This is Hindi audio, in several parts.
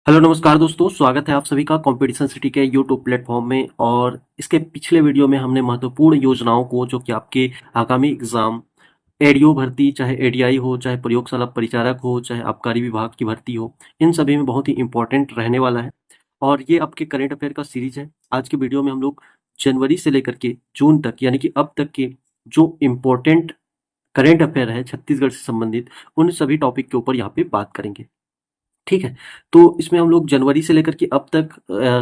हेलो नमस्कार दोस्तों, स्वागत है आप सभी का कंपटीशन सिटी के यूट्यूब प्लेटफॉर्म में। और इसके पिछले वीडियो में हमने महत्वपूर्ण योजनाओं को जो कि आपके आगामी एग्जाम एडीओ भर्ती, चाहे एडीआई हो, चाहे प्रयोगशाला परिचारक हो, चाहे आबकारी विभाग की भर्ती हो, इन सभी में बहुत ही इंपॉर्टेंट रहने वाला है। और ये आपके करंट अफेयर का सीरीज है। आज के वीडियो में हम लोग जनवरी से लेकर के जून तक यानी कि अब तक के जो इम्पोर्टेंट करंट अफेयर है छत्तीसगढ़ से संबंधित, उन सभी टॉपिक के ऊपर यहाँ पे बात करेंगे। ठीक है, तो इसमें हम लोग जनवरी से लेकर के अब तक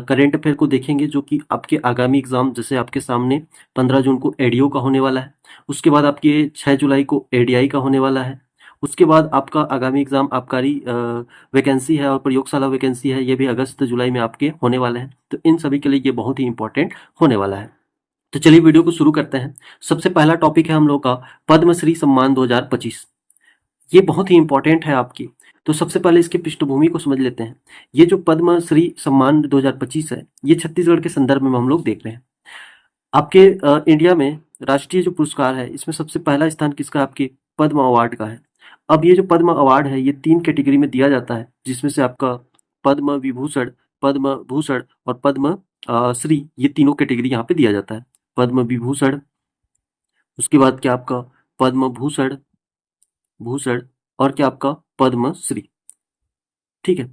करंट अफेयर को देखेंगे, जो कि आपके आगामी एग्जाम जैसे आपके सामने 15 जून को एडीओ का होने वाला है, उसके बाद आपके 6 जुलाई को एडीआई का होने वाला है, उसके बाद आपका आगामी एग्जाम आबकारी वैकेंसी है और प्रयोगशाला वैकेंसी है, ये भी अगस्त जुलाई में आपके होने वाले हैं। तो इन सभी के लिए ये बहुत ही इंपॉर्टेंट होने वाला है। तो चलिए वीडियो को शुरू करते हैं। सबसे पहला टॉपिक है हम लोग का पद्मश्री सम्मान 2025। ये बहुत ही इंपॉर्टेंट है आपकी। तो सबसे पहले इसकी पृष्ठभूमि को समझ लेते हैं। ये जो पद्मश्री सम्मान 2025 है, ये छत्तीसगढ़ के संदर्भ में हम लोग देख रहे हैं। आपके इंडिया में राष्ट्रीय जो पुरस्कार है, इसमें सबसे पहला स्थान किसका है? आपके पद्म अवार्ड का है। अब ये जो पद्म अवार्ड है, ये 3 कैटेगरी में दिया जाता है, जिसमें से आपका पद्म विभूषण, पद्म भूषण और पद्म श्री, ये तीनों कैटेगरी यहाँ पे दिया जाता है। पद्म विभूषण, उसके बाद क्या आपका पद्म भूषण भूषण और क्या आपका पद्मश्री। ठीक है,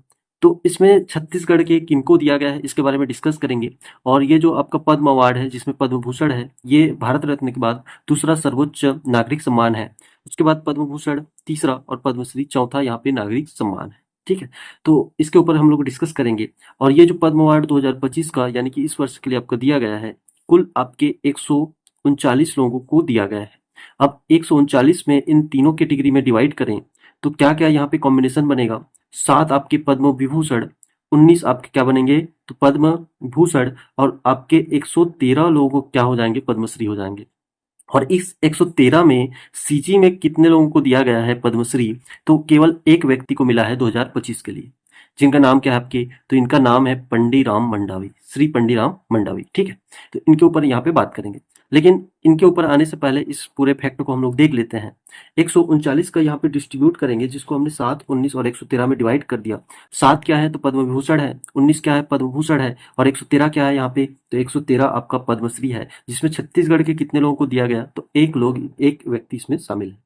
तो इसमें छत्तीसगढ़ के किनको दिया गया है, इसके बारे में डिस्कस करेंगे। और ये जो आपका पद्म अवार्ड है, जिसमें पद्म भूषण है, ये भारत रत्न के बाद दूसरा सर्वोच्च नागरिक सम्मान है। उसके बाद पद्म भूषण तीसरा और पद्मश्री चौथा यहाँ पे नागरिक सम्मान है। ठीक है, तो इसके ऊपर हम लोग डिस्कस करेंगे। और ये जो पद्म अवार्ड 2025 का यानी कि इस वर्ष के लिए आपको दिया गया है, कुल आपके 139 लोगों को दिया गया है। अब 139 में इन तीनों कैटेगरी में डिवाइड करें तो क्या क्या यहाँ पे कॉम्बिनेशन बनेगा? 7 आपके पद्म विभूषण, 19 आपके क्या बनेंगे? तो पद्म भूषण, और आपके 113 लोगों को क्या हो जाएंगे? पद्मश्री हो जाएंगे। और इस 113 में सीजी में कितने लोगों को दिया गया है पद्मश्री? तो केवल एक व्यक्ति को मिला है 2025 के लिए, जिनका नाम क्या है आपके? तो इनका नाम है पंडीराम मंडावी, श्री पंडीराम मंडावी। ठीक है, तो इनके ऊपर यहाँ पे बात करेंगे। लेकिन इनके ऊपर आने से पहले इस पूरे फैक्ट को हम लोग देख लेते हैं। 139 का यहाँ पे डिस्ट्रीब्यूट करेंगे, जिसको हमने 7, 19 और 113 में डिवाइड कर दिया। 7 क्या है? तो पद्म विभूषण है। 19 क्या है? पद्म भूषण है। और 113 क्या है यहाँ पे? तो 113 आपका पद्मश्री है, जिसमें छत्तीसगढ़ के कितने लोगों को दिया गया? तो एक व्यक्ति इसमें शामिल है।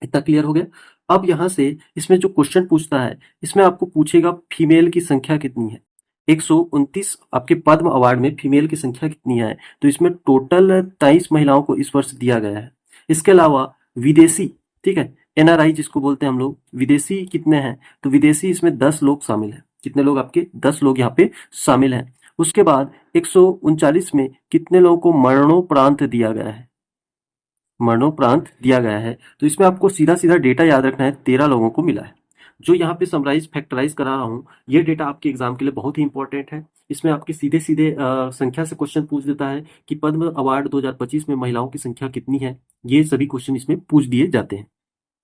इतना क्लियर हो गया? अब यहाँ से इसमें जो क्वेश्चन पूछता है, इसमें आपको पूछेगा फीमेल की संख्या कितनी है। 129 आपके पद्म अवार्ड में फीमेल की संख्या कितनी है? तो इसमें टोटल 23 महिलाओं को इस वर्ष दिया गया है। इसके अलावा विदेशी, ठीक है, एनआरआई जिसको बोलते हैं हम लोग, विदेशी कितने हैं? तो विदेशी इसमें 10 लोग शामिल हैं। कितने लोग आपके? 10 लोग यहाँ पे शामिल हैं। उसके बाद 139 में कितने लोगों को मरणोपरांत दिया गया है? मरणोपरांत दिया गया है। तो इसमें आपको सीधा सीधा डेटा याद रखना है, 13 लोगों को मिला है। जो यहाँ पे समराइज फैक्टराइज करा रहा हूँ, ये डेटा आपके एग्जाम के लिए बहुत ही इंपॉर्टेंट है। इसमें आपके सीधे सीधे संख्या से क्वेश्चन पूछ देता है कि पद्म अवार्ड 2025 में महिलाओं की संख्या कितनी है। ये सभी क्वेश्चन इसमें पूछ दिए जाते हैं।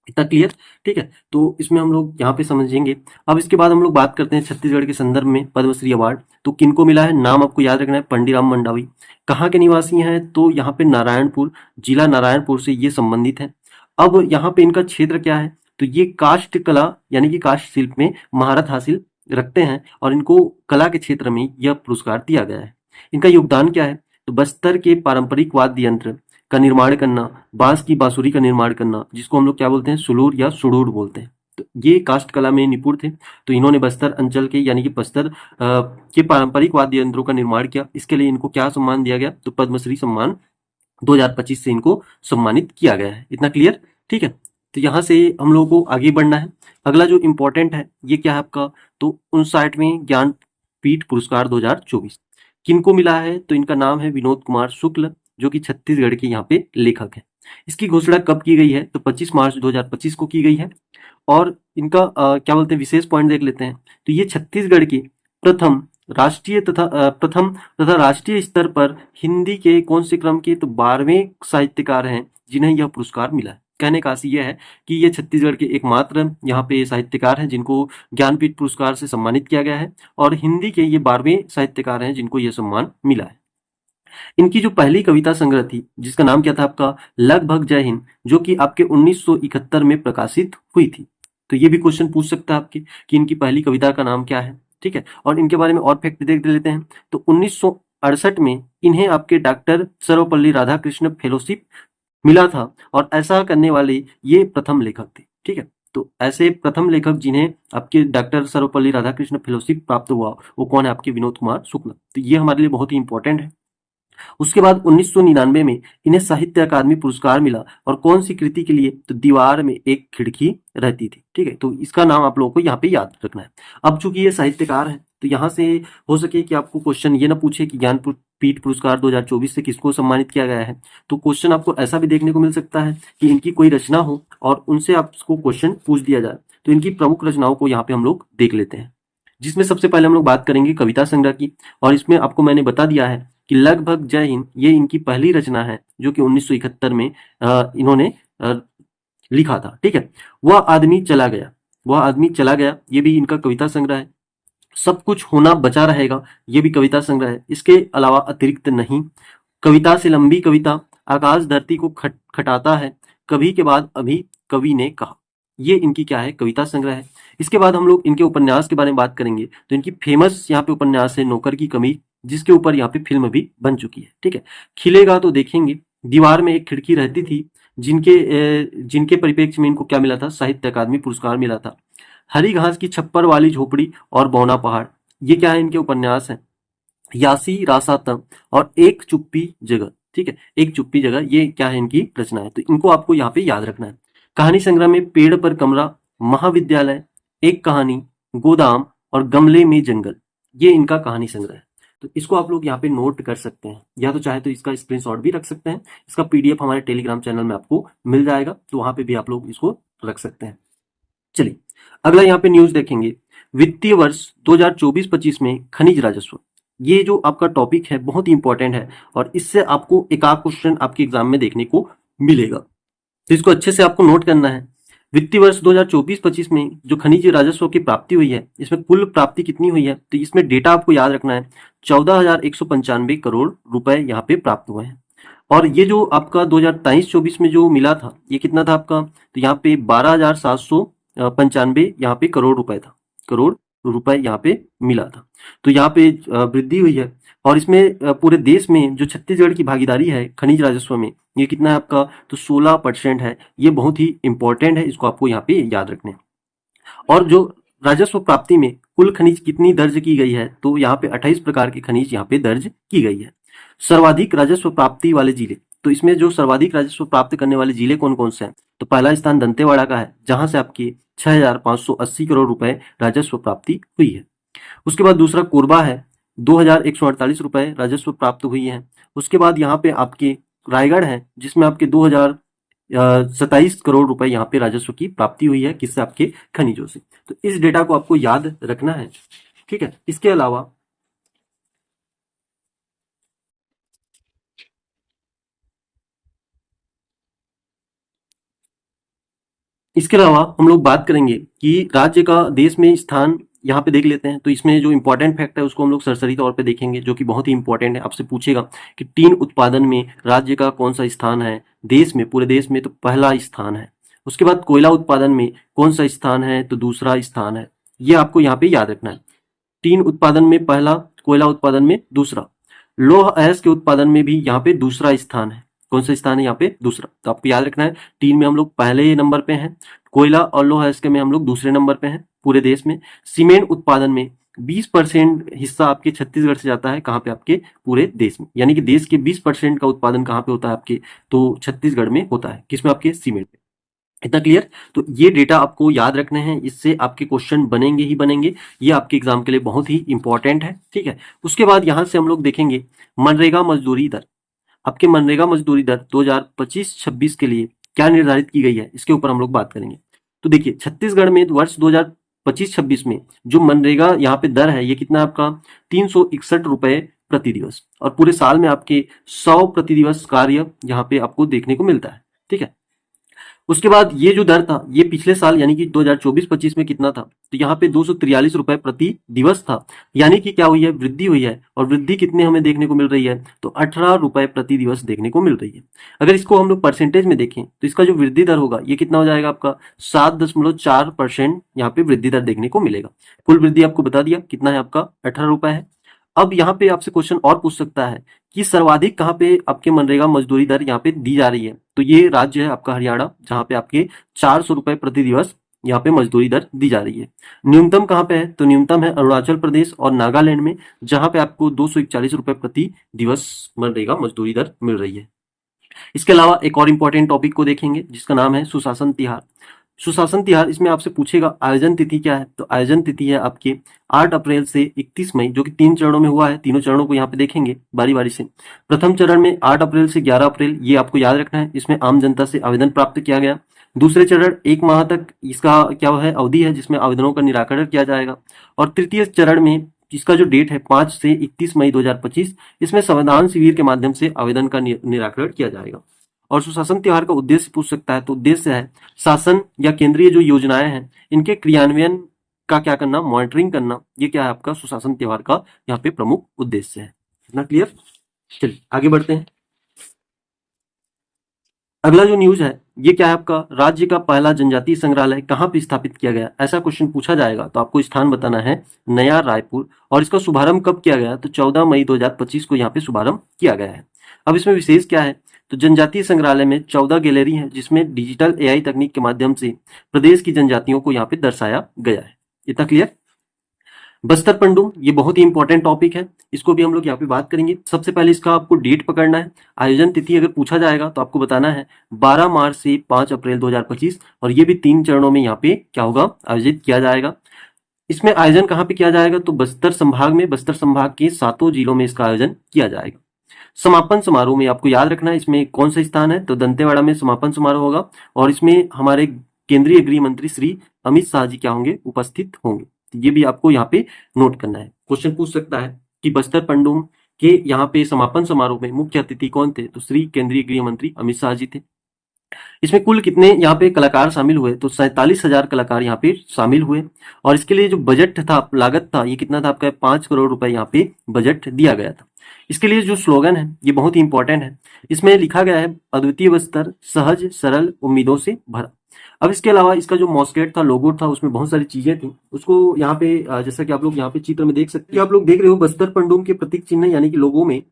इतना क्लियर? ठीक है, तो इसमें हम लोग यहाँ पे समझेंगे। अब इसके बाद हम लोग बात करते हैं छत्तीसगढ़ के संदर्भ में पद्मश्री अवार्ड। तो किनको मिला है? नाम आपको याद रखना है, पंडीराम मंडावी। कहाँ के निवासी हैं? तो यहाँ पे नारायणपुर, जिला नारायणपुर से ये संबंधित है। अब यहाँ पे इनका क्षेत्र क्या है? तो ये काष्ठ कला यानी कि काष्ठ शिल्प में महारत हासिल रखते हैं, और इनको कला के क्षेत्र में यह पुरस्कार दिया गया है। इनका योगदान क्या है? तो बस्तर के पारंपरिक वाद्य यंत्र का निर्माण करना, बांस की बांसुरी का निर्माण करना, जिसको हम लोग क्या बोलते हैं? सुलूर या सुडूर बोलते हैं। तो ये काष्ठ कला में निपुण थे। तो इन्होंने बस्तर अंचल के यानी कि बस्तर के पारंपरिक वाद्य यंत्रों का निर्माण किया। इसके लिए इनको क्या सम्मान दिया गया? तो पद्मश्री सम्मान 2025 से इनको सम्मानित किया गया है। इतना क्लियर? ठीक है, तो यहाँ से हम लोगों को आगे बढ़ना है। अगला जो इम्पोर्टेंट है, ये क्या है आपका? तो 59वें ज्ञानपीठ पुरस्कार 2024 किनको मिला है? तो इनका नाम है विनोद कुमार शुक्ल, जो कि छत्तीसगढ़ के यहाँ पे लेखक है। इसकी घोषणा कब की गई है? तो 25 मार्च 2025 को की गई है। और इनका क्या बोलते हैं, विशेष पॉइंट देख लेते हैं। तो ये छत्तीसगढ़ के प्रथम प्रथम तथा राष्ट्रीय स्तर पर हिंदी के कौन से क्रम के? तो 12वें साहित्यकार हैं जिन्हें यह पुरस्कार मिला है। कहने का आशय यह है कि ये छत्तीसगढ़ के एकमात्र यहाँ पे साहित्यकार हैं जिनको ज्ञानपीठ पुरस्कार से सम्मानित किया गया है, और हिंदी के ये 12वें साहित्यकार हैं जिनको यह सम्मान मिला है। इनकी जो पहली कविता संग्रह थी, जिसका नाम क्या था आपका? लगभग जय हिंद, जो कि आपके 1971 में प्रकाशित हुई थी। तो ये भी क्वेश्चन पूछ सकता है आपके कि इनकी पहली कविता का नाम क्या है। ठीक है। और इनके बारे में और फैक्ट देख लेते हैं। तो 1968 में इन्हें आपके डॉक्टर सर्वपल्ली राधाकृष्ण फेलोशिप मिला था और ऐसा करने वाले ये प्रथम लेखक थे। ठीक है। तो ऐसे प्रथम लेखक जिन्हें आपके डॉक्टर सर्वपल्ली राधाकृष्ण फेलोशिप प्राप्त हुआ वो कौन है? आपके विनोद कुमार शुक्ला। तो ये हमारे लिए बहुत ही इंपॉर्टेंट है। उसके बाद 1999 में इन्हें साहित्य अकादमी पुरस्कार मिला और कौन सी कृति के लिए? तो दीवार में एक खिड़की रहती थी। ठीक है। तो इसका नाम आप लोगों को यहाँ पे याद रखना है। अब चूंकि ये साहित्यकार है तो यहाँ से हो सके कि आपको क्वेश्चन ये ना पूछे कि ज्ञानपीठ पुरस्कार 2024 से किसको सम्मानित किया गया है। तो क्वेश्चन आपको ऐसा भी देखने को मिल सकता है कि इनकी कोई रचना हो और उनसे आपको क्वेश्चन पूछ दिया जाए। तो इनकी प्रमुख रचनाओं को यहाँ पे हम लोग देख लेते हैं, जिसमें सबसे पहले हम लोग बात करेंगे कविता संग्रह की। और इसमें आपको मैंने बता दिया है कि लगभग जय हिंद ये इनकी पहली रचना है जो कि 1971 में इन्होंने लिखा था। ठीक है। वह आदमी चला गया, वह आदमी चला गया ये भी इनका कविता संग्रह है। सब कुछ होना बचा रहेगा ये भी कविता संग्रह है। इसके अलावा अतिरिक्त नहीं, कविता से लंबी कविता, आकाश धरती को खटाता है, कभी के बाद अभी कवि ने कहा, ये इनकी क्या है? कविता संग्रह है। इसके बाद हम लोग इनके उपन्यास के बारे में बात करेंगे। तो इनकी फेमस यहाँ पे उपन्यास है नौकर की कमीज, जिसके ऊपर यहाँ पे फिल्म भी बन चुकी है। ठीक है। खिलेगा तो देखेंगे, दीवार में एक खिड़की रहती थी, जिनके परिप्रेक्ष्य में इनको क्या मिला था? साहित्य अकादमी पुरस्कार मिला था। हरी घास की छप्पर वाली झोपड़ी और बौना पहाड़, ये क्या है? इनके उपन्यास हैं। यासी रासातम और एक चुप्पी जगह। ठीक है। एक चुप्पी जगह ये क्या है? इनकी रचना है। तो इनको आपको यहाँ पे याद रखना है। कहानी संग्रह में पेड़ पर कमरा, महाविद्यालय, एक कहानी, गोदाम और गमले में जंगल, ये इनका कहानी संग्रह है। तो इसको आप लोग यहाँ पे नोट कर सकते हैं, या तो चाहे तो इसका स्क्रीनशॉट भी रख सकते हैं। इसका पीडीएफ हमारे टेलीग्राम चैनल में आपको मिल जाएगा, तो वहां पे भी आप लोग इसको रख सकते हैं। चलिए अगला यहाँ पे न्यूज देखेंगे। वित्तीय वर्ष 2024-25 में खनिज राजस्व, ये जो आपका टॉपिक है बहुत ही इंपॉर्टेंट है और इससे आपको एक आध क्वेश्चन आपके एग्जाम में देखने को मिलेगा, तो इसको अच्छे से आपको नोट करना है। वित्तीय वर्ष 2024-25 में जो खनिज राजस्व की प्राप्ति हुई है, इसमें कुल प्राप्ति कितनी हुई है? तो इसमें डेटा आपको याद रखना है, 14,195 करोड़ रुपए यहाँ पे प्राप्त हुए हैं। और ये जो आपका 2023-24 में जो मिला था ये कितना था आपका? तो यहाँ पे 12,795 यहाँ पे करोड़ रुपए था, करोड़ रुपए यहाँ पे मिला था। तो यहाँ पे वृद्धि हुई है। और इसमें पूरे देश में जो छत्तीसगढ़ की भागीदारी है खनिज राजस्व में, ये कितना है आपका? तो 16% है। ये बहुत ही इंपॉर्टेंट है, इसको आपको यहाँ पे याद रखना है। और जो राजस्व प्राप्ति में कुल खनिज कितनी दर्ज की गई है? तो यहाँ पे 28 प्रकार के खनिज यहाँ पे दर्ज की गई है। सर्वाधिक राजस्व प्राप्ति वाले जिले, तो इसमें जो सर्वाधिक राजस्व प्राप्त करने वाले जिले कौन कौन से हैं? तो पहला स्थान दंतेवाड़ा का है, जहां से आपकी 6,580 करोड़ रुपए राजस्व प्राप्ति हुई है। उसके बाद दूसरा कोरबा है, 2,148 रुपए राजस्व प्राप्त हुई है। उसके बाद यहाँ पे आपके रायगढ़ है, जिसमें आपके 2,027 करोड़ रुपए यहाँ पे राजस्व की प्राप्ति हुई है। किससे? आपके खनिजों से। तो इस डेटा को आपको याद रखना है। ठीक है। इसके अलावा हम लोग बात करेंगे कि राज्य का देश में स्थान यहाँ पे देख लेते हैं। तो इसमें जो इंपॉर्टेंट फैक्ट है उसको हम लोग सरसरी तौर पे देखेंगे, जो कि बहुत ही इंपॉर्टेंट है। आपसे पूछेगा कि टीन उत्पादन में राज्य का कौन सा स्थान है देश में? पूरे देश में तो पहला स्थान है। उसके बाद कोयला उत्पादन में कौन सा स्थान है? तो दूसरा स्थान है। ये आपको यहाँ पे याद रखना है। टीन उत्पादन में पहला, कोयला उत्पादन में दूसरा, लौह अयस्क के उत्पादन में भी यहाँ पे दूसरा स्थान है। कौन सा स्थान है यहाँ पे? दूसरा। तो आपको याद रखना है, टीन में हम लोग पहले नंबर पे हैं, कोयला और लौह अयस्क में हम लोग दूसरे नंबर पे हैं पूरे देश में। सीमेंट उत्पादन में 20% हिस्सा आपके छत्तीसगढ़ से जाता है। कहाँ पे? आपके पूरे देश में। यानी कि देश के 20% का उत्पादन कहाँ पे होता है? आपके तो छत्तीसगढ़ में होता है। किसमें? आपके सीमेंट में। इतना क्लियर? तो ये डेटा आपको याद रखने हैं, इससे आपके क्वेश्चन बनेंगे ही बनेंगे। ये आपके एग्जाम के लिए बहुत ही इंपॉर्टेंट है। ठीक है। उसके बाद यहां से हम लोग देखेंगे मनरेगा मजदूरी दर। आपके मनरेगा मजदूरी दर 2025-26 के लिए क्या निर्धारित की गई है, इसके ऊपर हम लोग बात करेंगे। तो देखिए छत्तीसगढ़ में वर्ष 2025-26 में जो मनरेगा यहाँ पे दर है ये कितना आपका? 361 रुपए प्रति दिवस। और पूरे साल में आपके 100 प्रति दिवस कार्य यहाँ पे आपको देखने को मिलता है। ठीक है। उसके बाद ये जो दर था ये पिछले साल यानी कि 2024-25 में कितना था, तो यहाँ पे 243 रुपए प्रति दिवस था। यानी कि क्या हुई है, वृद्धि हुई है। और वृद्धि कितने हमें देखने को मिल रही है, तो 18 रुपए प्रति दिवस देखने को मिल रही है। अगर इसको हम लोग परसेंटेज में देखें तो इसका जो वृद्धि दर होगा ये कितना हो जाएगा आपका 7.4% यहाँ पे वृद्धि दर देखने को मिलेगा। कुल वृद्धि आपको बता दिया कितना है, आपका 18 रुपए है। अब यहाँ पे आपसे क्वेश्चन और पूछ सकता है कि सर्वाधिक कहाँ पे आपके मनरेगा मजदूरी दर यहाँ पे दी जा रही है, तो ये राज्य है आपका हरियाणा, जहाँ पे आपके 400 रुपए प्रति दिवस यहाँ पे मजदूरी दर दी जा रही है। न्यूनतम कहाँ पे है, तो न्यूनतम है अरुणाचल प्रदेश और नागालैंड में, जहाँ पे आपको 241 रुपए प्रति दिवस मनरेगा मजदूरी दर मिल रही है। इसके अलावा एक और इम्पोर्टेंट टॉपिक को देखेंगे जिसका नाम है सुशासन तिहार। सुशासन तिहार, इसमें आपसे पूछेगा आयोजन तिथि क्या है, तो आयोजन तिथि है आपके 8 अप्रैल से 31 मई, जो कि 3 चरणों में हुआ है। तीनों चरणों को यहाँ पे देखेंगे बारी बारी से। प्रथम चरण में 8 अप्रैल से 11 अप्रैल, ये आपको याद रखना है, इसमें आम जनता से आवेदन प्राप्त किया गया। दूसरे चरण 1 माह तक इसका क्या है अवधि है, जिसमें आवेदनों का निराकरण किया जाएगा। और तृतीय चरण में इसका जो डेट है 5 से 31 मई 2025, इसमें संविधान शिविर के माध्यम से आवेदन का निराकरण किया जाएगा। और सुशासन त्योहार का उद्देश्य पूछ सकता है, तो उद्देश्य है शासन या केंद्रीय जो योजनाएं हैं इनके क्रियान्वयन का क्या करना, मॉनिटरिंग करना। ये क्या है आपका सुशासन त्योहार का यहाँ पे प्रमुख उद्देश्य है। इतना क्लियर। चलिए आगे बढ़ते हैं। अगला जो न्यूज है ये क्या है आपका, राज्य का पहला जनजातीय संग्रहालय कहाँ पे स्थापित किया गया, ऐसा क्वेश्चन पूछा जाएगा तो आपको स्थान बताना है नया रायपुर। और इसका शुभारंभ कब किया गया, तो 14 मई 2025 को यहाँ पे शुभारंभ किया गया है। अब इसमें विशेष क्या है, तो जनजातीय संग्रहालय में 14 गैलरी है, जिसमें डिजिटल एआई तकनीक के माध्यम से प्रदेश की जनजातियों को यहाँ पे दर्शाया गया है। इतना क्लियर। बस्तर पंडुम, ये बहुत ही इंपॉर्टेंट टॉपिक है, इसको भी हम लोग यहाँ पे बात करेंगे। सबसे पहले इसका आपको डेट पकड़ना है। आयोजन तिथि अगर पूछा जाएगा तो आपको बताना है 12 मार्च से 5 अप्रैल 2025, और ये भी 3 चरणों में यहाँ पे क्या होगा, आयोजित किया जाएगा। इसमें आयोजन कहाँ पे किया जाएगा, तो बस्तर संभाग में, बस्तर संभाग के 7 जिलों में इसका आयोजन किया जाएगा। समापन समारोह में आपको याद रखना है इसमें कौन सा स्थान है, तो दंतेवाड़ा में समापन समारोह होगा, और इसमें हमारे केंद्रीय गृह मंत्री श्री अमित शाह जी क्या होंगे, उपस्थित होंगे। ये भी आपको यहाँ पे नोट करना है। क्वेश्चन पूछ सकता है कि बस्तर पंडुम के यहाँ पे समापन समारोह में मुख्य अतिथि कौन थे, तो श्री केंद्रीय गृह मंत्री अमित शाह जी थे। इसमें कुल कितने यहाँ पे कलाकार शामिल हुए, तो 47,000 कलाकार यहाँ पे शामिल हुए। और इसके लिए जो बजट था, लागत था, ये कितना था आपका 5 करोड़ रुपए यहाँ पे बजट दिया गया था। इसके लिए जो स्लोगन है ये बहुत ही इंपॉर्टेंट है। इसमें लिखा गया है अद्वितीय बस्तर, सहज सरल उम्मीदों से भरा। अब इसके अलावा इसका जो मॉस्केट था, लोगो था, उसमें बहुत सारी चीजें थी। उसको यहाँ पे जैसा कि आप लोग यहाँ पे चित्र में देख सकते हैं, आप लोग देख रहे हो बस्तर पंडुम के प्रतीक चिन्ह यानी कि लोगो में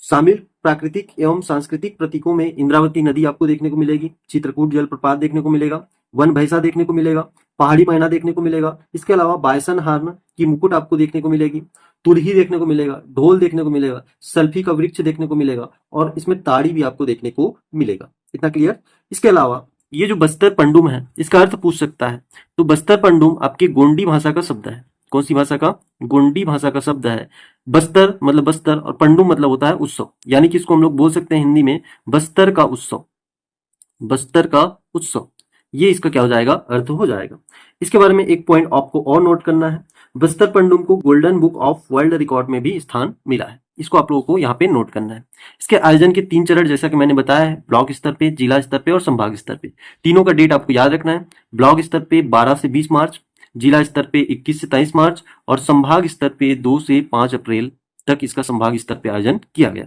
शामिल प्राकृतिक एवं सांस्कृतिक प्रतीकों में इंद्रावती नदी आपको देखने को मिलेगी, चित्रकूट जलप्रपात देखने को मिलेगा, वन भैंसा देखने को मिलेगा, पहाड़ी मैना देखने को मिलेगा। इसके अलावा बायसन हार्न की मुकुट आपको देखने को मिलेगी, तुरही देखने को मिलेगा, ढोल देखने को मिलेगा, सल्फी का वृक्ष देखने को मिलेगा, और इसमें ताड़ी भी आपको देखने को मिलेगा। इतना क्लियर। इसके अलावा ये जो बस्तर पंडुम है इसका अर्थ पूछ सकता है, तो बस्तर पंडुम आपकी गोंडी भाषा का शब्द है। कौन सी भाषा का, गोंडी भाषा का शब्द है। बस्तर मतलब बस्तर, और पंडुम मतलब होता है उत्सव, यानी कि इसको हम लोग बोल सकते हैं हिंदी में बस्तर का उत्सव, बस्तर का उत्सव। ये इसका क्या हो जाएगा, अर्थ हो जाएगा। इसके बारे में एक पॉइंट आपको और नोट करना है, बस्तर पंडुम को golden book of world record में भी स्थान मिला है। इसको आप लोगों को यहाँ पे नोट करना है। इसके आयोजन के 3 चरण जैसा कि मैंने बताया है, ब्लॉक स्तर पे, जिला स्तर पे और संभाग स्तर पे। तीनों का डेट आपको याद रखना है। ब्लॉक स्तर पे 12 से 20 मार्च, जिला स्तर पे 21 से 23 मार्च, और संभाग स्तर पे 2 से 5 अप्रैल तक इसका संभाग स्तर पे आयोजन किया गया।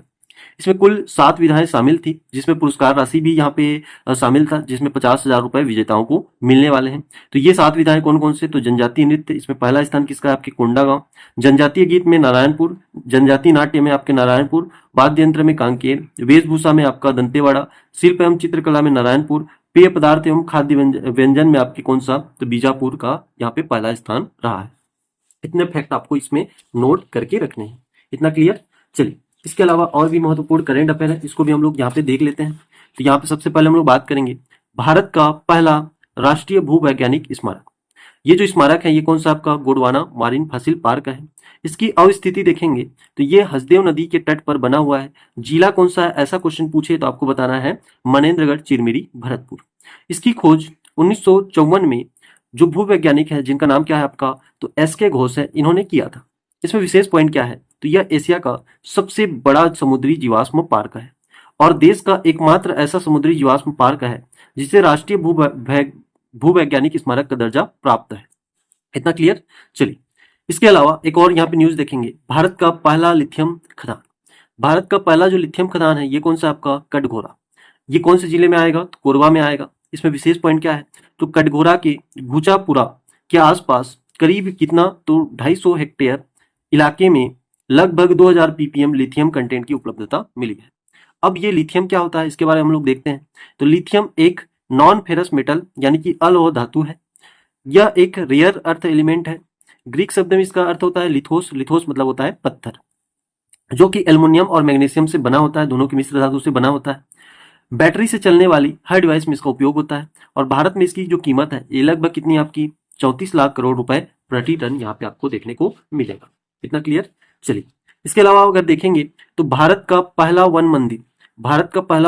इसमें कुल 7 विधाएं शामिल थी, जिसमें पुरस्कार राशि भी यहाँ पे शामिल था, जिसमें 50,000 रुपए विजेताओं को मिलने वाले हैं। तो ये 7 विधाएं कौन कौन से, तो जनजातीय नृत्य, इसमें पहला स्थान किसका है, आपके कोंडागांव। जनजातीय गीत में नारायणपुर, जनजातीय नाट्य में आपके नारायणपुर, वाद्य यंत्र में कांकेर, वेशभूषा में आपका दंतेवाड़ा, शिल्प एवं चित्रकला में नारायणपुर, पेय पदार्थ एवं खाद्य व्यंजन में आपके कौन सा, तो बीजापुर का यहाँ पे पहला स्थान रहा है। इतने फैक्ट आपको इसमें नोट करके रखने हैं। इतना क्लियर। चलिए इसके अलावा और भी महत्वपूर्ण करेंट अफेयर है, इसको भी हम लोग यहाँ पे देख लेते हैं। तो यहाँ पे सबसे पहले हम लोग बात करेंगे भारत का पहला राष्ट्रीय भूवैज्ञानिक स्मारक। ये जो स्मारक है ये कौन सा, आपका गोंडवाना मारिन फॉसिल पार्क है। इसकी अवस्थिति देखेंगे तो ये हसदेव नदी के तट पर बना हुआ है। जिला कौन सा है, ऐसा क्वेश्चन पूछे तो आपको बताना है मनेन्द्रगढ़, चिरमिरी, भरतपुर। इसकी खोज 1954 में जो भूवैज्ञानिक है जिनका नाम क्या है आपका, तो एस.के. घोष है, इन्होंने किया था। इसमें विशेष पॉइंट क्या है, तो यह एशिया का सबसे बड़ा समुद्री जीवाश्म पार्क है। और देश का एकमात्र ऐसा समुद्री जीवाश्म पार्क है जिसे राष्ट्रीय भूवैज्ञानिक स्मारक का दर्जा प्राप्त है। इतना क्लियर। चलिए, इसके अलावा एक और यहाँ पे न्यूज देखेंगे, भारत का पहला लिथियम खदान। भारत का पहला जो लिथियम खदान है ये कौन सा आपका, कटघोरा। ये कौन से जिले में आएगा, तो कोरबा में आएगा। इसमें विशेष पॉइंट क्या है, तो कटघोरा के घुचापुरा के आसपास करीब कितना, तो 250 हेक्टेयर इलाके में लगभग 2000 ppm लिथियम कंटेंट की उपलब्धता मिली है। अब ये लिथियम क्या होता है इसके बारे में हम लोग देखते हैं। तो लिथियम एक नॉन फेरस मेटल यानी कि अलोह धातु है। यह एक रेयर अर्थ एलिमेंट है। ग्रीक शब्द में इसका अर्थ होता है लिथोस। लिथोस मतलब होता है पत्थर, जो कि एल्युमिनियम और मैग्नीशियम से बना होता है, दोनों की मिश्र धातु से बना होता है। बैटरी से चलने वाली हर डिवाइस में इसका उपयोग होता है और भारत में इसकी जो कीमत है ये लगभग कितनी आपकी 34 लाख करोड़ रुपए प्रति टन यहाँ पे आपको देखने को मिलेगा। इतना क्लियर। चलिए, इसके अलावा अगर देखेंगे तो भारत का पहला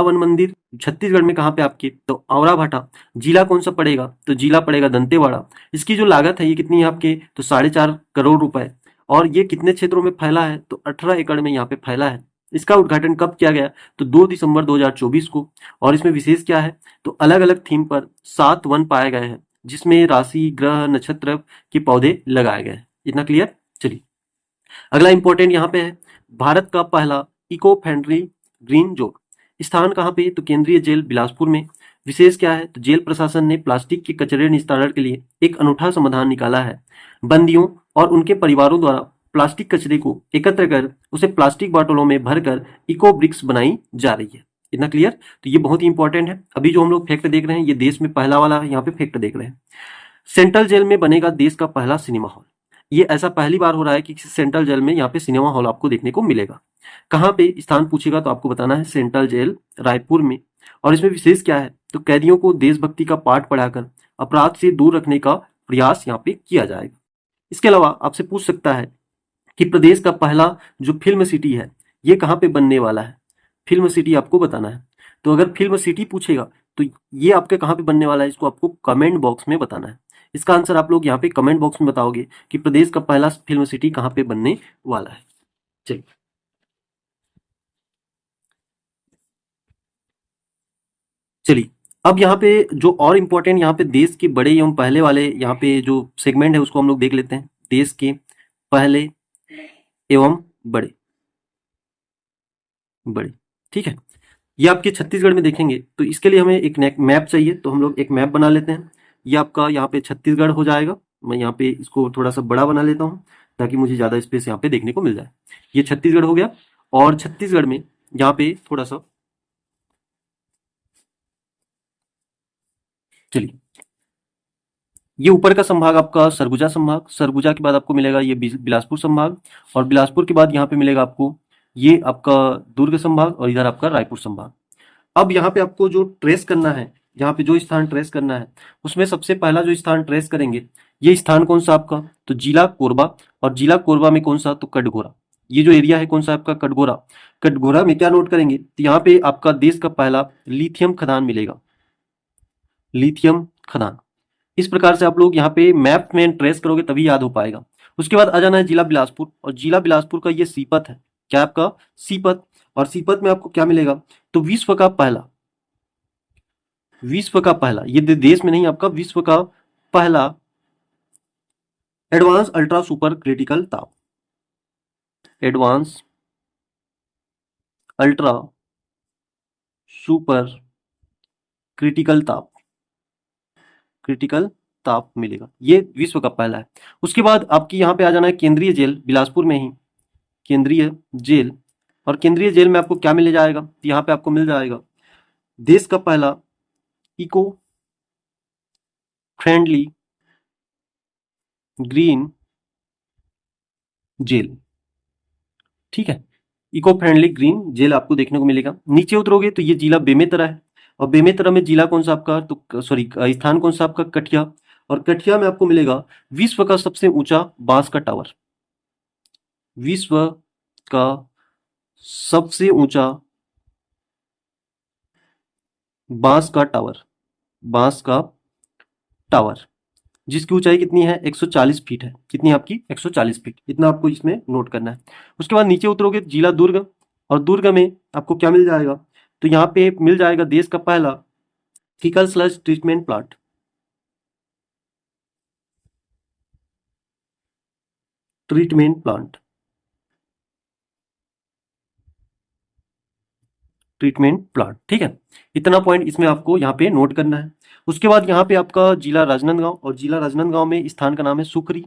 वन मंदिर छत्तीसगढ़ में कहाँ पे आपके, तो औराभाटा। जिला कौन सा पड़ेगा, तो जिला पड़ेगा दंतेवाड़ा। इसकी जो लागत है ये कितनी है आपके, तो 4.5 करोड़ रुपए। और ये कितने क्षेत्रों में फैला है, तो 18 एकड़ में यहाँ पे फैला है। इसका उद्घाटन कब किया गया, तो 2 दिसंबर 2024 को। और इसमें विशेष क्या है, तो अलग अलग थीम पर 7 वन पाए गए हैं जिसमें राशि ग्रह नक्षत्र के पौधे लगाए गए हैं। इतना क्लियर। चलिए, अगला इंपॉर्टेंट यहाँ पे है, भारत का पहला इको फ्रेंडली ग्रीन जोन। स्थान कहाँ पे, तो केंद्रीय जेल बिलासपुर में। विशेष क्या है, तो जेल प्रशासन ने प्लास्टिक के कचरे निस्तारण के लिए एक अनूठा समाधान निकाला है। बंदियों और उनके परिवारों द्वारा प्लास्टिक कचरे को एकत्र कर उसे प्लास्टिक बोतलों में भरकर इको ब्रिक्स बनाई जा रही है। इतना क्लियर। तो ये बहुत ही इंपॉर्टेंट है। अभी जो हम लोग फैक्ट देख रहे हैं ये देश में पहला वाला यहाँ पे फैक्ट देख रहे हैं। सेंट्रल जेल में बनेगा देश का पहला सिनेमा हॉल। ये ऐसा पहली बार हो रहा है कि सेंट्रल जेल में यहाँ पे सिनेमा हॉल आपको देखने को मिलेगा। कहाँ पे स्थान पूछेगा तो आपको बताना है सेंट्रल जेल रायपुर में। और इसमें विशेष क्या है, तो कैदियों को देशभक्ति का पाठ पढ़ाकर अपराध से दूर रखने का प्रयास यहाँ पे किया जाएगा। इसके अलावा आपसे पूछ सकता है कि प्रदेश का पहला जो फिल्म सिटी है ये कहाँ पे बनने वाला है। फिल्म सिटी आपको बताना है। तो अगर फिल्म सिटी पूछेगा तो ये आपके कहाँ पे बनने वाला है, इसको आपको कमेंट बॉक्स में बताना है। इसका आंसर आप लोग यहाँ पे कमेंट बॉक्स में बताओगे कि प्रदेश का पहला फिल्म सिटी कहाँ पे बनने वाला है। चलिए, अब यहाँ पे जो और इम्पोर्टेंट यहाँ पे देश के बड़े एवं पहले वाले यहाँ पे जो सेगमेंट है उसको हम लोग देख लेते हैं। देश के पहले एवं बड़े बड़े, ठीक है। ये आपके छत्तीसगढ़ में देखेंगे तो इसके लिए हमें एक मैप चाहिए, तो हम लोग एक मैप बना लेते हैं। ये आपका यहाँ पे छत्तीसगढ़ हो जाएगा। मैं यहाँ पे इसको थोड़ा सा बड़ा बना लेता हूँ ताकि मुझे ज़्यादा स्पेस यहाँ पे देखने को मिल जाए। ये छत्तीसगढ़ हो गया और छत्तीसगढ़ में यहाँ पे थोड़ा सा, चलिए, ये ऊपर का संभाग आपका सरगुजा संभाग। सरगुजा के बाद आपको मिलेगा ये बिलासपुर संभाग और बिलासपुर के बाद यहाँ पे मिलेगा आपको ये आपका दुर्ग संभाग और इधर आपका रायपुर संभाग। अब यहाँ पे आपको जो ट्रेस करना है, यहाँ पे जो स्थान ट्रेस करना है उसमें सबसे पहला जो स्थान ट्रेस करेंगे ये स्थान कौन सा आपका, तो जिला कोरबा। और जिला कोरबा में कौन सा, तो कटघोरा। ये जो एरिया है कौन सा आपका, कटघोरा। कटघोरा में क्या नोट करेंगे, तो यहाँ पे आपका देश का पहला लिथियम खदान मिलेगा, लिथियम खदान। इस प्रकार से आप लोग यहाँ पे मैप में ट्रेस करोगे तभी याद हो पाएगा। उसके बाद आ जाना है जिला बिलासपुर और जिला बिलासपुर का ये सीपत है। क्या आपका, सीपत। और सीपत में आपको क्या मिलेगा, तो विश्व का पहला, ये देश में नहीं, आपका विश्व का पहला एडवांस अल्ट्रा सुपर क्रिटिकल ताप, एडवांस अल्ट्रा सुपर क्रिटिकल ताप मिलेगा। ये विश्व का पहला है। उसके बाद आपकी यहाँ पे आ जाना है केंद्रीय जेल बिलासपुर में ही, केंद्रीय जेल। और केंद्रीय जेल में आपको क्या मिल जाएगा, तो यहाँ पे आपको मिल जाएगा देश का पहला इको फ्रेंडली ग्रीन जेल, ठीक है। इको फ्रेंडली ग्रीन जेल आपको देखने को मिलेगा। नीचे उतरोगे तो ये जिला बेमेतरा है और बेमेतरा में जिला कौन सा आपका, तो सॉरी स्थान कौन सा आपका, कठिया। और कठिया में आपको मिलेगा विश्व का सबसे ऊंचा बांस का टावर, विश्व का सबसे ऊंचा बांस का टावर जिसकी ऊंचाई कितनी है, 140 फीट है। कितनी आपकी, 140 फीट। इतना आपको इसमें नोट करना है। उसके बाद नीचे उतरोगे जिला दुर्ग और दुर्ग में आपको क्या मिल जाएगा, तो यहाँ पे मिल जाएगा देश का पहला faecal sludge treatment plant. Treatment plant, treatment plant, ठीक है। इतना पॉइंट इसमें आपको यहाँ पे नोट करना है। उसके बाद यहाँ पे आपका जिला राजनांदगांव, और जिला राजनांदगांव में स्थान का नाम है सुखरी,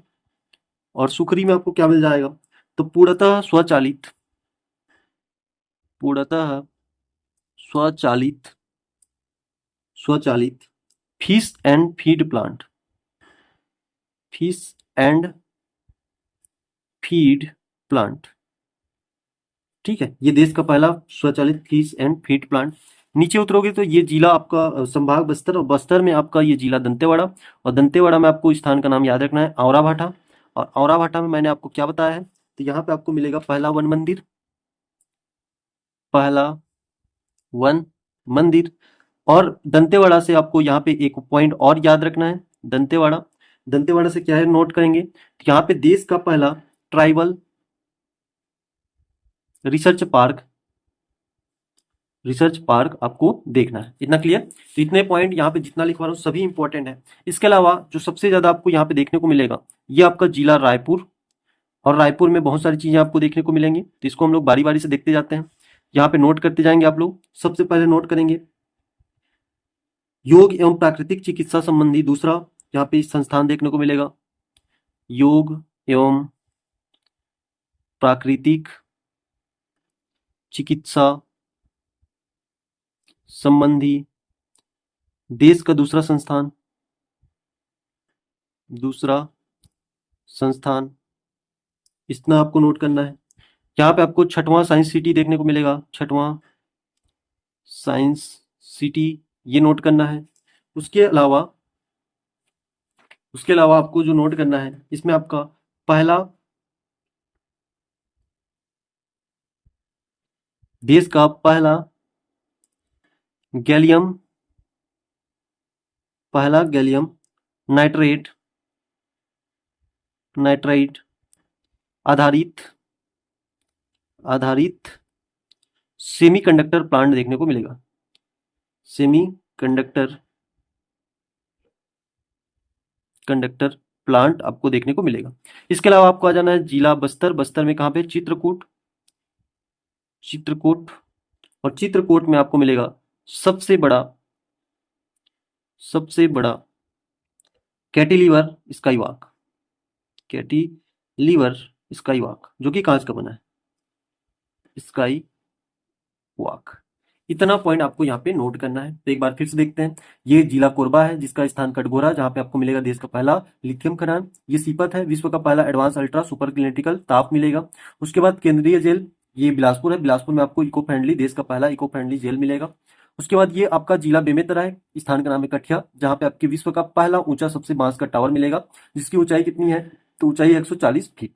और सुखरी में आपको क्या मिल जाएगा, तो पूर्णतः स्वचालित, पूर्णतः स्वचालित, स्वचालित fish and feed plant, fish and feed plant, ठीक है। ये देश का पहला स्वचालित फिश एंड फीड प्लांट। नीचे उतरोगे तो ये जिला आपका संभाग बस्तर, और बस्तर में आपका ये जिला दंतेवाड़ा, और दंतेवाड़ा में आपको स्थान का नाम याद रखना है औराभाटा, और औराभाटा में मैंने आपको क्या बताया है, तो यहाँ पे आपको मिलेगा पहला वन मंदिर, पहला वन मंदिर। और दंतेवाड़ा से आपको यहाँ पे एक पॉइंट और याद रखना है, दंतेवाड़ा, दंतेवाड़ा से क्या है नोट करेंगे, तो यहाँ पे देश का पहला tribal research park, research park आपको देखना है। इतना क्लियर। तो इतने पॉइंट यहाँ पे जितना लिखवा रहा हूँ सभी इंपॉर्टेंट है। इसके अलावा जो सबसे ज्यादा आपको यहाँ पे देखने को मिलेगा, ये आपका जिला रायपुर, और रायपुर में बहुत सारी चीजें आपको देखने को मिलेंगी, तो इसको हम लोग बारी बारी से देखते जाते हैं। यहाँ पे नोट करते जाएंगे आप लोग। सबसे पहले नोट करेंगे योग एवं प्राकृतिक चिकित्सा संबंधी दूसरा यहाँ पे संस्थान देखने को मिलेगा, योग एवं प्राकृतिक चिकित्सा संबंधी देश का दूसरा संस्थान, दूसरा संस्थान, इतना आपको नोट करना है। यहाँ पे आपको छठवां साइंस सिटी देखने को मिलेगा, छठवां साइंस सिटी, ये नोट करना है। उसके अलावा आपको जो नोट करना है, इसमें आपका पहला देश का पहला गैलियम, पहला गैलियम नाइट्रेट, नाइट्राइट आधारित, आधारित सेमीकंडक्टर प्लांट देखने को मिलेगा, सेमीकंडक्टर, कंडक्टर प्लांट आपको देखने को मिलेगा। इसके अलावा आपको आ जाना है जिला बस्तर, बस्तर में कहां पे, चित्रकूट, चित्रकूट, और चित्रकूट में आपको मिलेगा सबसे बड़ा, सबसे बड़ा कैटिलीवर स्काई वॉक, कैटिलीवर स्काई वॉक, जो कि कांच का बना है, स्काई वॉक। इतना पॉइंट आपको यहाँ पे नोट करना है। तो एक बार फिर से देखते हैं। ये जिला कोरबा है, जिसका स्थान कटघोरा, जहाँ पे आपको मिलेगा देश का पहला लिथियम खदान। ये सीपत है, विश्व का पहला एडवांस अल्ट्रा सुपर क्लिनिकल ताप मिलेगा। उसके बाद केंद्रीय जेल, ये बिलासपुर है, बिलासपुर में आपको इको फ्रेंडली, देश का पहला इको फ्रेंडली जेल मिलेगा। उसके बाद ये आपका जिला बेमेतरा है, स्थान का नाम है कठिया, जहाँ पे आपके विश्व का पहला ऊंचा सबसे बांस का टावर मिलेगा, जिसकी ऊंचाई कितनी है, तो ऊंचाई 140 फीट।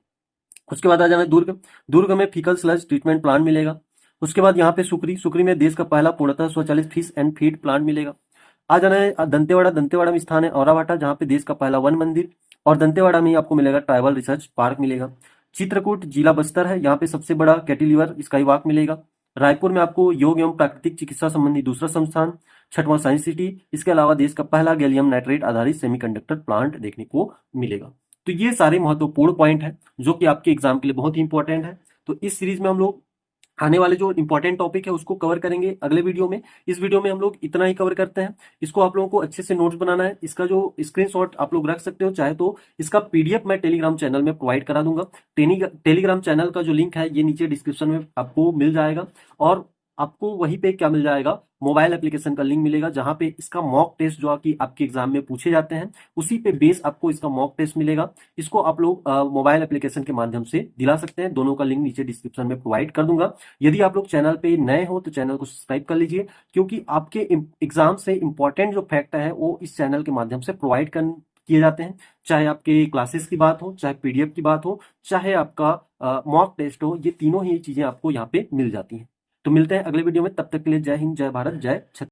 उसके बाद आ जाना है दुर्ग, दुर्ग में फीकल स्लज ट्रीटमेंट प्लांट मिलेगा। उसके बाद यहाँ पे सुकरी, सुकरी में देश का पहला पूर्णतः स्वचालित फिश एंड फीड प्लांट मिलेगा। आ जाना है दंतेवाड़ा, दंतेवाड़ा में स्थान है औरावाटा, जहाँ पे देश का पहला वन मंदिर, और दंतेवाड़ा में ही आपको मिलेगा ट्राइबल रिसर्च पार्क मिलेगा। चित्रकूट जिला बस्तर है, यहाँ पे सबसे बड़ा कैटिलीवर स्काई वॉक मिलेगा। रायपुर में आपको योग एवं प्राकृतिक चिकित्सा संबंधी दूसरा संस्थान, छठवां साइंस सिटी, इसके अलावा देश का पहला गैलियम नाइट्रेट आधारित सेमीकंडक्टर प्लांट देखने को मिलेगा। तो ये सारे महत्वपूर्ण पॉइंट है जो कि आपके एग्जाम के लिए बहुत ही इंपॉर्टेंट है। तो इस सीरीज में हम लोग आने वाले जो इंपॉर्टेंट टॉपिक है उसको कवर करेंगे अगले वीडियो में। इस वीडियो में हम लोग इतना ही कवर करते हैं। इसको आप लोगों को अच्छे से नोट्स बनाना है। इसका जो स्क्रीनशॉट आप लोग रख सकते हो, चाहे तो इसका पीडीएफ मैं टेलीग्राम चैनल में प्रोवाइड करा दूंगा। टेलीग्राम चैनल का जो लिंक है ये नीचे डिस्क्रिप्शन में आपको मिल जाएगा, और आपको वहीं पे क्या मिल जाएगा, मोबाइल एप्लीकेशन का लिंक मिलेगा, जहां पे इसका मॉक टेस्ट जो कि आपके एग्जाम में पूछे जाते हैं उसी पे बेस आपको इसका मॉक टेस्ट मिलेगा। इसको आप लोग मोबाइल एप्लीकेशन के माध्यम से दिला सकते हैं। दोनों का लिंक नीचे डिस्क्रिप्शन में प्रोवाइड कर दूंगा। यदि आप लोग चैनल पे नए हो तो चैनल को सब्सक्राइब कर लीजिए, क्योंकि आपके एग्जाम से इंपॉर्टेंट जो फैक्ट है वो इस चैनल के माध्यम से प्रोवाइड कर किए जाते हैं। चाहे आपके क्लासेस की बात हो, चाहे पीडीएफ की बात हो, चाहे आपका मॉक टेस्ट हो, ये तीनों ही चीजें आपको यहाँ पे मिल जाती हैं। तो मिलते हैं अगले वीडियो में, तब तक के लिए जय हिंद, जय भारत, जय छत्तीसगढ़।